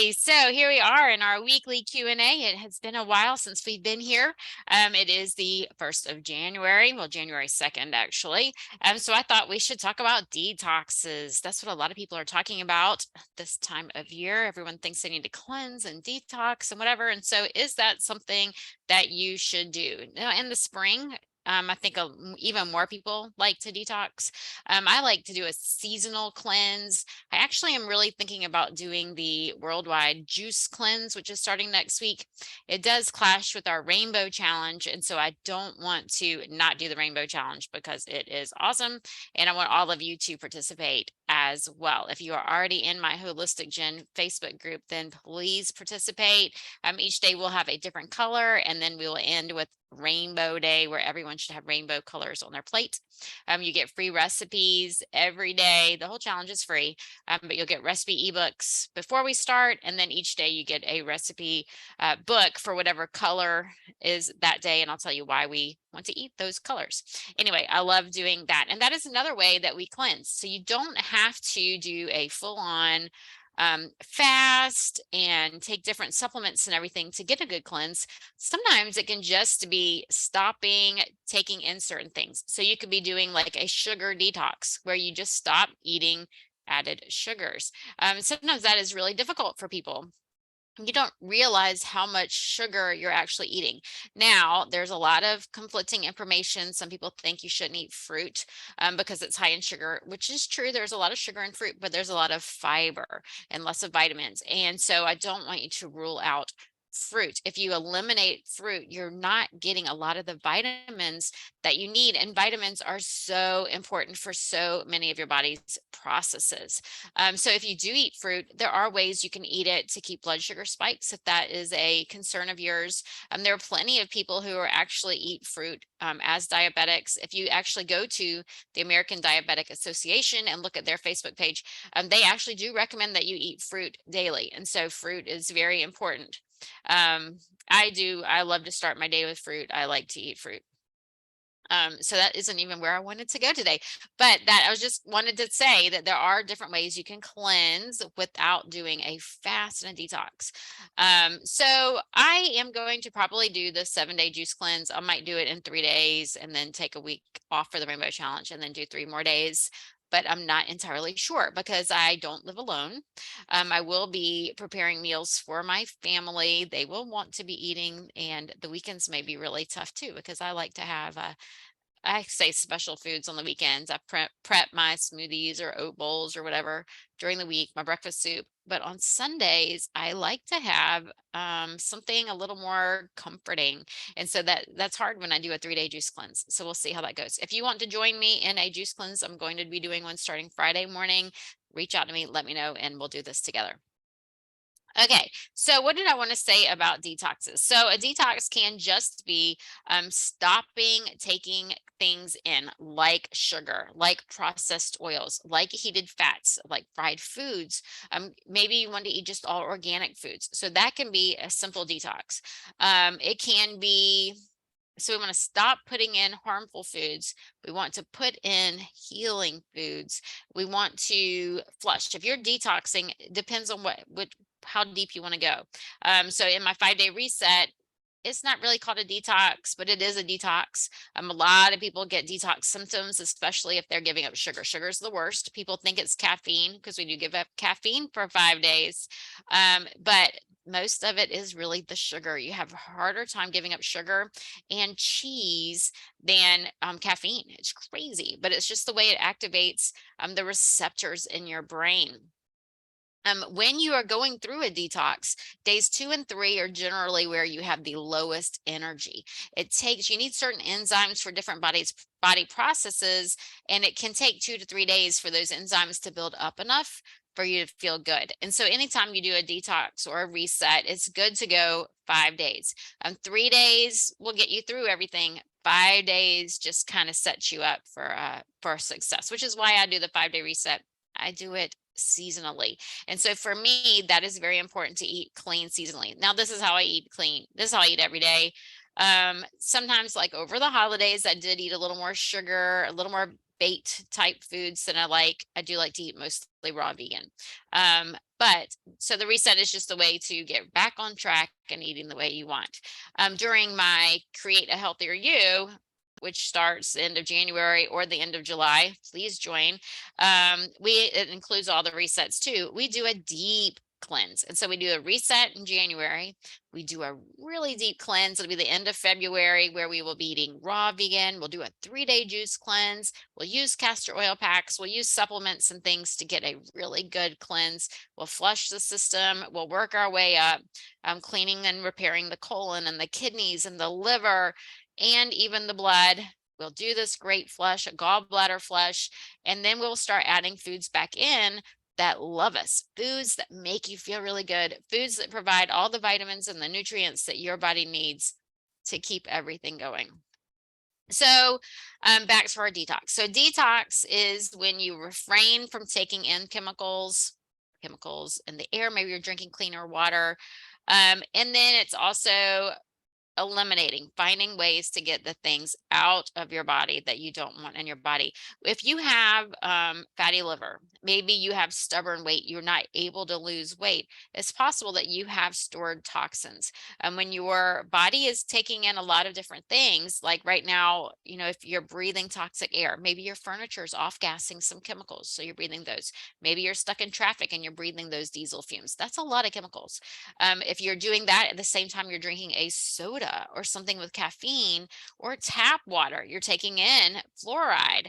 Hey, so here we are in our weekly Q&A. It has been a while since we've been here. It is the 1st of January, well, January 2nd, actually. So I thought we should talk about detoxes. That's what a lot of people are talking about this time of year. Everyone thinks they need to cleanse and detox and whatever. And so is that something that you should do? Now, in the spring, I think even more people like to detox. I like to do a seasonal cleanse. I actually am really thinking about doing the worldwide juice cleanse, which is starting next week. It does clash with our rainbow challenge. And so I don't want to not do the rainbow challenge because it is awesome. And I want all of you to participate as well. If you are already in my Holistic Gen Facebook group, then please participate. Each day we'll have a different color, and then we will end with Rainbow Day, where everyone should have rainbow colors on their plate. You get free recipes every day. The whole challenge is free, but you'll get recipe ebooks before we start. And then each day you get a recipe book for whatever color is that day. And I'll tell you why we want to eat those colors. Anyway, I love doing that. And that is another way that we cleanse. So you don't have to do a full-on fast and take different supplements and everything to get a good cleanse. Sometimes it can just be stopping taking in certain things. So you could be doing like a sugar detox where you just stop eating added sugars. Sometimes that is really difficult for people. You don't realize how much sugar you're actually eating. Now, there's a lot of conflicting information. Some people think you shouldn't eat fruit because it's high in sugar, which is true. There's a lot of sugar in fruit, but there's a lot of fiber and less of vitamins. And so I don't want you to rule out fruit. If you eliminate fruit, you're not getting a lot of the vitamins that you need. And vitamins are so important for so many of your body's processes. So if you do eat fruit, there are ways you can eat it to keep blood sugar spikes if that is a concern of yours. There are plenty of people who are actually eat fruit as diabetics. If you actually go to the American Diabetic Association and look at their Facebook page, they actually do recommend that you eat fruit daily. And so fruit is very important. I love to start my day with fruit. I like to eat fruit. So that isn't even where I wanted to go today, but that I was just wanted to say that there are different ways you can cleanse without doing a fast and a detox. So I am going to probably do the 7-day juice cleanse. I might do it in 3 days and then take a week off for the rainbow challenge and then do 3 more days. But I'm not entirely sure because I don't live alone. I will be preparing meals for my family. They will want to be eating, and the weekends may be really tough too because I like to have I say special foods on the weekends. I prep my smoothies or oat bowls or whatever during the week, my breakfast soup. But on Sundays, I like to have something a little more comforting. And so that's hard when I do a 3-day juice cleanse. So we'll see how that goes. If you want to join me in a juice cleanse, I'm going to be doing one starting Friday morning. Reach out to me, let me know, and we'll do this together. Okay, so what did I want to say about detoxes? So a detox can just be stopping taking things in like sugar, like processed oils, like heated fats, like fried foods. Maybe you want to eat just all organic foods. So that can be a simple detox. It can be so we want to stop putting in harmful foods. We want to put in healing foods. We want to flush. If you're detoxing, it depends on how deep you want to go. So in my 5-day reset, it's not really called a detox, but it is a detox. A lot of people get detox symptoms, especially if they're giving up sugar. Sugar is the worst. People think it's caffeine because we do give up caffeine for 5 days. But most of it is really the sugar. You have a harder time giving up sugar and cheese than caffeine. It's crazy, but it's just the way it activates the receptors in your brain. When you are going through a detox, days 2 and 3 are generally where you have the lowest energy. You need certain enzymes for different body processes, and it can take 2 to 3 days for those enzymes to build up enough for you to feel good. And so anytime you do a detox or a reset, it's good to go 5 days. 3 days will get you through everything. 5 days just kind of sets you up for success, which is why I do the 5-day reset. I do it seasonally. And so for me, that is very important to eat clean seasonally. Now, this is how I eat clean. This is how I eat every day. Sometimes like over the holidays, I did eat a little more sugar, a little more bait type foods that I do like to eat mostly raw vegan. But so the reset is just a way to get back on track and eating the way you want. During my Create a Healthier You, which starts the end of January or the end of July, please join. It includes all the resets too. We do a deep cleanse. And so we do a reset in January. We do a really deep cleanse. It'll be the end of February where we will be eating raw vegan. We'll do a 3-day juice cleanse. We'll use castor oil packs. We'll use supplements and things to get a really good cleanse. We'll flush the system. We'll work our way up, cleaning and repairing the colon and the kidneys and the liver and even the blood. We'll do this great flush, a gallbladder flush, and then we'll start adding foods back in that love us, foods that make you feel really good, foods that provide all the vitamins and the nutrients that your body needs to keep everything going. So back to our detox. So detox is when you refrain from taking in chemicals in the air. Maybe you're drinking cleaner water. And then it's also eliminating, finding ways to get the things out of your body that you don't want in your body. If you have fatty liver, maybe you have stubborn weight, you're not able to lose weight, it's possible that you have stored toxins. And when your body is taking in a lot of different things, like right now, if you're breathing toxic air, maybe your furniture is off gassing some chemicals, so you're breathing those. Maybe you're stuck in traffic and you're breathing those diesel fumes. That's a lot of chemicals. If you're doing that at the same time you're drinking a soda or something with caffeine or tap water, you're taking in fluoride.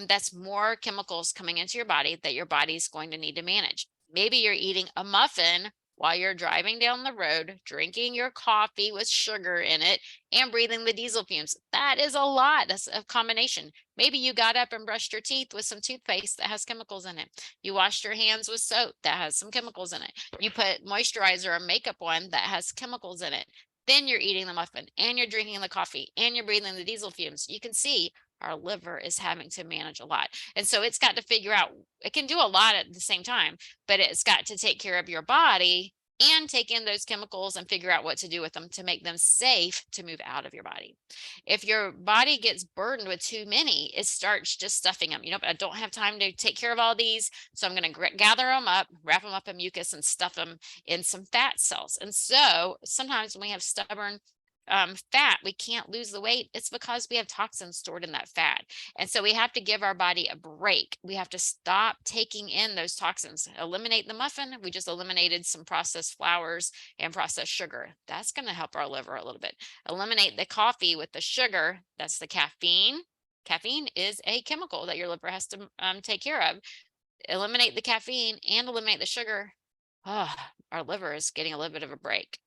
That's more chemicals coming into your body that your body's going to need to manage. Maybe you're eating a muffin while you're driving down the road, drinking your coffee with sugar in it and breathing the diesel fumes. That is a lot. That's a combination. Maybe you got up and brushed your teeth with some toothpaste that has chemicals in it. You washed your hands with soap that has some chemicals in it. You put moisturizer or makeup on that has chemicals in it. Then you're eating the muffin and you're drinking the coffee and you're breathing the diesel fumes. You can see our liver is having to manage a lot. And so it's got to figure out, it can do a lot at the same time, but it's got to take care of your body and take in those chemicals and figure out what to do with them to make them safe to move out of your body. If your body gets burdened with too many, it starts just stuffing them. I don't have time to take care of all these, so I'm going to gather them up, wrap them up in mucus and stuff them in some fat cells. And so sometimes when we have stubborn fat, we can't lose the weight. It's because we have toxins stored in that fat. And so we have to give our body a break. We have to stop taking in those toxins. Eliminate the muffin. We just eliminated some processed flours and processed sugar. That's going to help our liver a little bit. Eliminate the coffee with the sugar. That's the caffeine. Caffeine is a chemical that your liver has to take care of. Eliminate the caffeine and eliminate the sugar. Oh, our liver is getting a little bit of a break.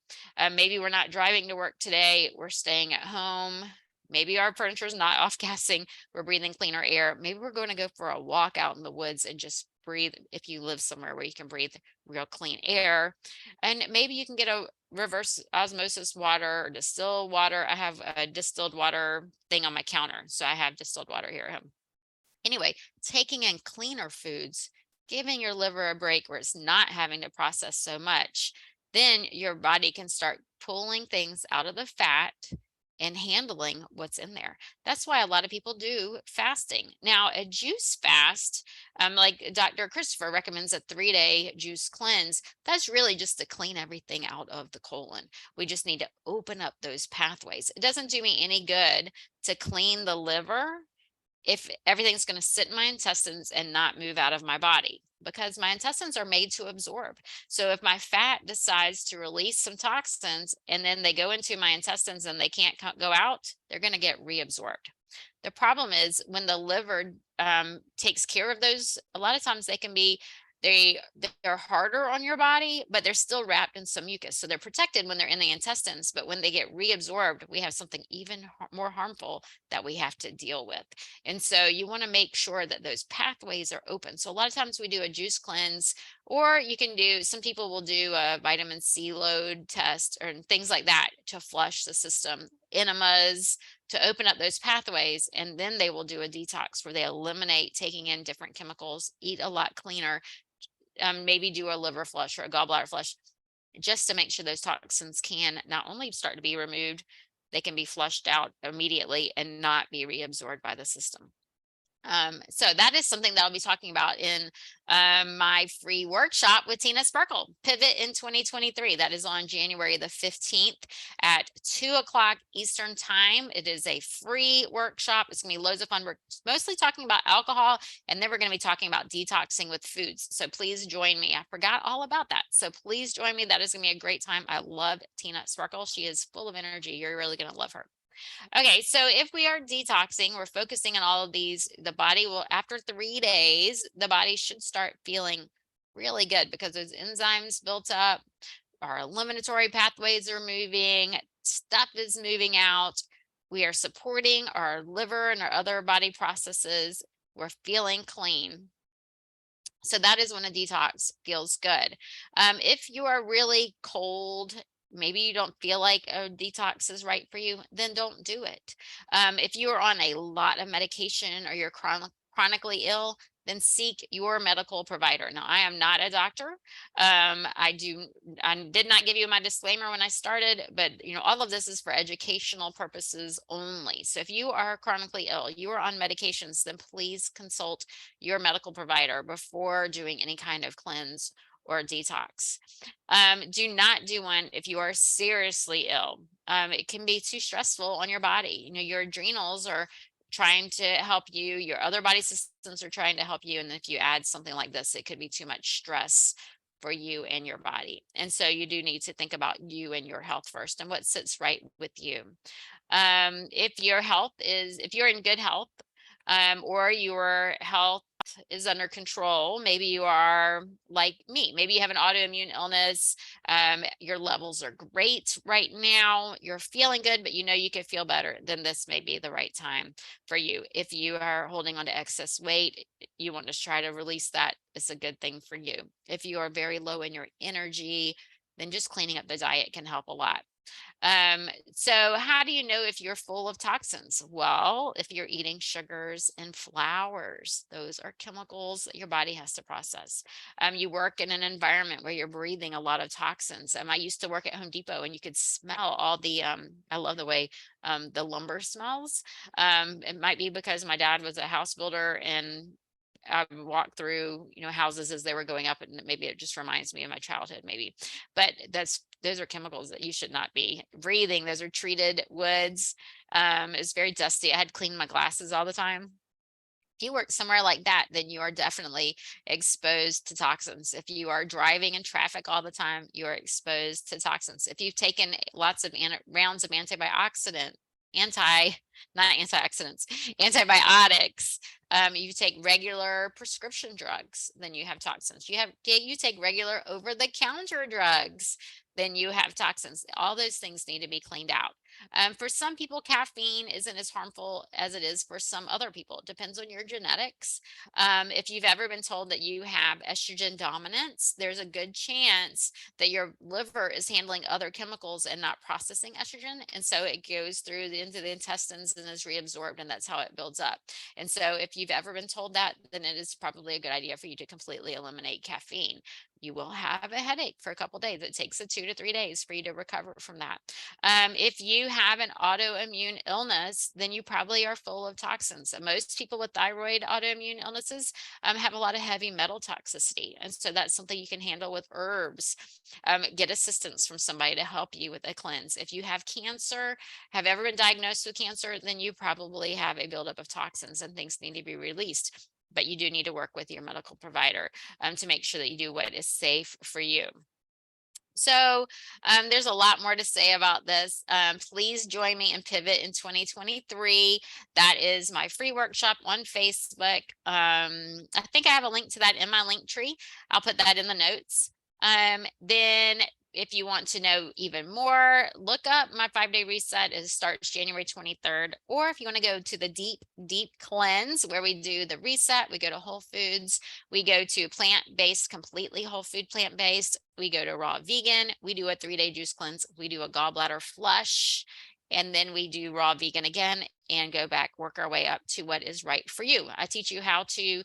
Maybe we're not driving to work today. We're staying at home. Maybe our furniture is not off gassing. We're breathing cleaner air. Maybe we're going to go for a walk out in the woods and just breathe. If you live somewhere where you can breathe real clean air, and maybe you can get a reverse osmosis water or distilled water. I have a distilled water thing on my counter, so I have distilled water here at home. Anyway, taking in cleaner foods, giving your liver a break where it's not having to process so much, then your body can start pulling things out of the fat and handling what's in there. That's why a lot of people do fasting. Now, a juice fast, like Dr. Christopher recommends a 3-day juice cleanse, that's really just to clean everything out of the colon. We just need to open up those pathways. It doesn't do me any good to clean the liver if everything's going to sit in my intestines and not move out of my body, because my intestines are made to absorb. So if my fat decides to release some toxins and then they go into my intestines and they can't go out, they're going to get reabsorbed. The problem is when the liver takes care of those, a lot of times they're harder on your body, but they're still wrapped in some mucus. So they're protected when they're in the intestines, but when they get reabsorbed, we have something even more harmful that we have to deal with. And so you want to make sure that those pathways are open. So a lot of times we do a juice cleanse, or you can do, some people will do a vitamin C load test or things like that to flush the system, enemas to open up those pathways, and then they will do a detox where they eliminate taking in different chemicals, eat a lot cleaner, maybe do a liver flush or a gallbladder flush, just to make sure those toxins can not only start to be removed, they can be flushed out immediately and not be reabsorbed by the system. So that is something that I'll be talking about in my free workshop with Tina Sparkle, Pivot in 2023. That is on January the 15th at 2 o'clock Eastern time. It is a free workshop. It's gonna be loads of fun. We're mostly talking about alcohol, and then we're gonna be talking about detoxing with foods. So please join me. I forgot all about that. So please join me. That is gonna be a great time. I love Tina Sparkle. She is full of energy. You're really gonna love her. Okay, so if we are detoxing, we're focusing on all of these, the body will, after 3 days, the body should start feeling really good because those enzymes built up, our eliminatory pathways are moving, stuff is moving out. We are supporting our liver and our other body processes. We're feeling clean. So that is when a detox feels good. If you are really cold, maybe you don't feel like a detox is right for you, then don't do it. If you are on a lot of medication or you're chronically ill, then seek your medical provider. Now, I am not a doctor. I did not give you my disclaimer when I started, but all of this is for educational purposes only. So if you are chronically ill, you are on medications, then please consult your medical provider before doing any kind of cleanse or detox. Do not do one if you are seriously ill. It can be too stressful on your body. Your adrenals are trying to help you, your other body systems are trying to help you. And if you add something like this, it could be too much stress for you and your body. And so you do need to think about you and your health first and what sits right with you. If you're in good health, or your health is under control, maybe you are like me, maybe you have an autoimmune illness, your levels are great right now, you're feeling good, but you could feel better, then this may be the right time for you. If you are holding on to excess weight, you want to try to release that, it's a good thing for you. If you are very low in your energy, then just cleaning up the diet can help a lot. So how do you know if you're full of toxins? Well, if you're eating sugars and flours, those are chemicals that your body has to process. You work in an environment where you're breathing a lot of toxins. I used to work at Home Depot and you could smell all the, I love the way the lumber smells. It might be because my dad was a house builder and I would walk through, houses as they were going up, and maybe it just reminds me of my childhood, maybe. But those are chemicals that you should not be breathing. Those are treated woods. It's very dusty. I had to clean my glasses all the time. If you work somewhere like that, then you are definitely exposed to toxins. If you are driving in traffic all the time, you are exposed to toxins. If you've taken lots of rounds of not antioxidants, antibiotics, you take regular prescription drugs, then you have toxins. You take regular over-the-counter drugs, then you have toxins. All those things need to be cleaned out. For some people, caffeine isn't as harmful as it is for some other people. It depends on your genetics. If you've ever been told that you have estrogen dominance, there's a good chance that your liver is handling other chemicals and not processing estrogen. And so it goes into the intestines and is reabsorbed, and that's how it builds up. And so if you've ever been told that, then it is probably a good idea for you to completely eliminate caffeine. You will have a headache for a couple days. It takes 2 to 3 days for you to recover from that. If you have an autoimmune illness, then you probably are full of toxins. And most people with thyroid autoimmune illnesses have a lot of heavy metal toxicity. And so that's something you can handle with herbs. Get assistance from somebody to help you with a cleanse. If you have cancer, have ever been diagnosed with cancer, then you probably have a buildup of toxins and things need to be released. But you do need to work with your medical provider to make sure that you do what is safe for you. So there's a lot more to say about this. Please join me in Pivot in 2023. That is my free workshop on Facebook. I think I have a link to that in my link tree. I'll put that in the notes. Then if you want to know even more, look up my 5-day reset. It starts January 23rd. Or if you want to go to the deep cleanse where we do the reset, we go to Whole Foods, we go to plant-based, completely whole food plant-based. We go to raw vegan. We do a 3-day juice cleanse. We do a gallbladder flush. And then we do raw vegan again and go back, work our way up to what is right for you. I teach you how to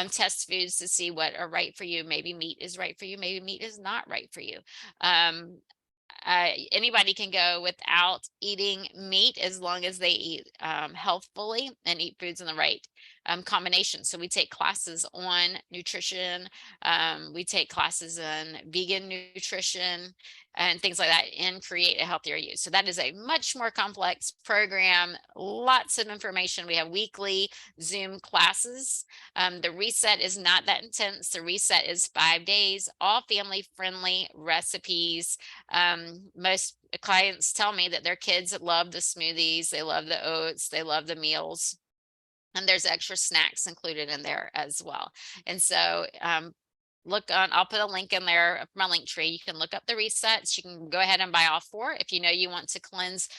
test foods to see what are right for you. Maybe meat is right for you. Maybe meat is not right for you. Anybody can go without eating meat as long as they eat healthfully and eat foods in the right combination. So we take classes on nutrition, we take classes on vegan nutrition and things like that, and create a healthier you. So that is a much more complex program, lots of information. We have weekly Zoom classes. The reset is not that intense. The reset is 5 days, all family friendly recipes. Most clients tell me that their kids love the smoothies, they love the oats, they love the meals, and there's extra snacks included in there as well. And so look on, I'll put a link in there of my link tree. You can look up the resets. You can go ahead and buy all four if you know you want to cleanse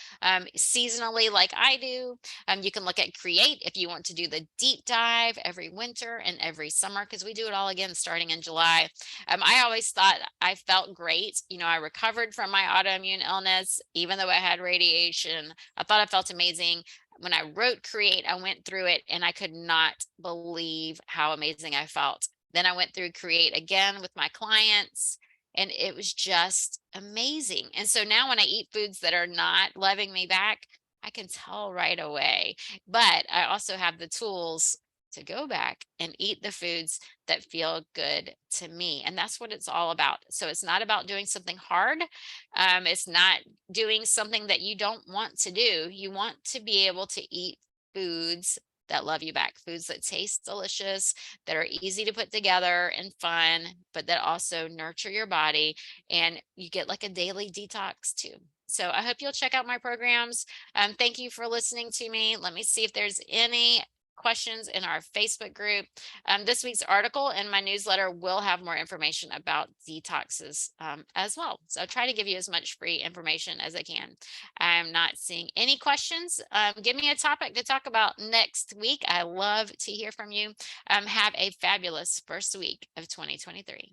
seasonally like I do. You can look at Create if you want to do the deep dive every winter and every summer, because we do it all again starting in July. I always thought I felt great. You know, I recovered from my autoimmune illness, even though I had radiation. I thought I felt amazing. When I wrote Create, I went through it and I could not believe how amazing I felt. Then I went through Create again with my clients, and it was just amazing. And so now when I eat foods that are not loving me back, I can tell right away. But I also have the tools to go back and eat the foods that feel good to me. And that's what it's all about. So it's not about doing something hard. It's not doing something that you don't want to do. You want to be able to eat foods that love you back, foods that taste delicious, that are easy to put together and fun, but that also nurture your body, and you get like a daily detox too. So I hope you'll check out my programs. Thank you for listening to me. Let me see if there's any questions in our Facebook group. This week's article in my newsletter will have more information about detoxes as well. So I'll try to give you as much free information as I can. I'm not seeing any questions. Give me a topic to talk about next week. I love to hear from you. Have a fabulous first week of 2023.